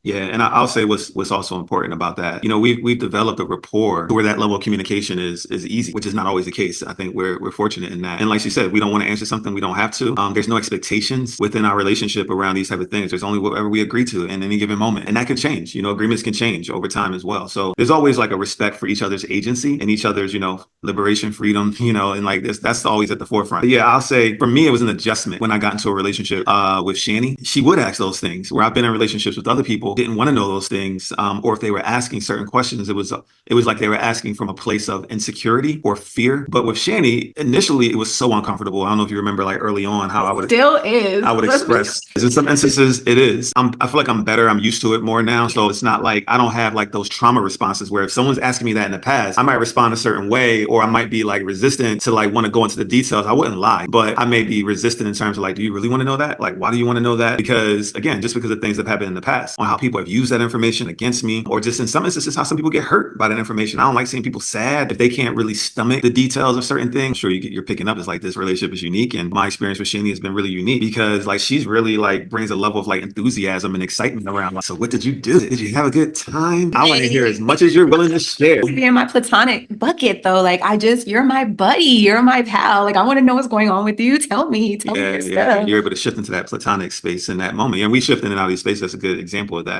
Yeah, and I'll say what's also important about that. You know, we've developed a rapport where that level of communication is easy, which is not always the case. I think we're fortunate in that. And like she said, we don't want to answer something we don't have to. There's no expectations within our relationship around these type of things. There's only whatever we agree to in any given moment, and that could change. You know, agreements can change over time as well. So there's always like a respect for each other's agency and each other's, liberation, freedom. And like this, that's always at the forefront. But yeah, I'll say for me, it was an adjustment when I got into a relationship with Shani. She would ask those things where I've been in relationships with other people, didn't want to know those things, or if they were asking certain questions, it was like they were asking from a place of insecurity or fear. But with Shani, initially, it was so uncomfortable. I don't know if you remember, like early on, how Still is. I would express. In some instances, it is. I feel like I'm better. I'm used to it more now, so it's not like I don't have like those trauma responses where if someone's asking me that in the past, I might respond a certain way, or I might be like resistant to like want to go into the details. I wouldn't lie, but I may be resistant in terms of like, do you really want to know that? Like, why do you want to know that? Because again, just because of things that have happened in the past, on how people have used that information against me, or just in some instances, how some people get hurt by that information. I don't like seeing people sad if they can't really stomach the details of certain things. I'm sure you're picking up is like this relationship is unique, and my experience with Shani has been really unique because like she's really like brings a level of like enthusiasm and excitement around. Like, so what did you do? Did you have a good time? I want to hear as much as you're willing to share. You're in my platonic bucket though. Like you're my buddy, you're my pal. Like I want to know what's going on with you. Tell me your Yeah, stuff. you're able to shift into that platonic space in that moment, and we shift in and out of these spaces. That's a good example of that.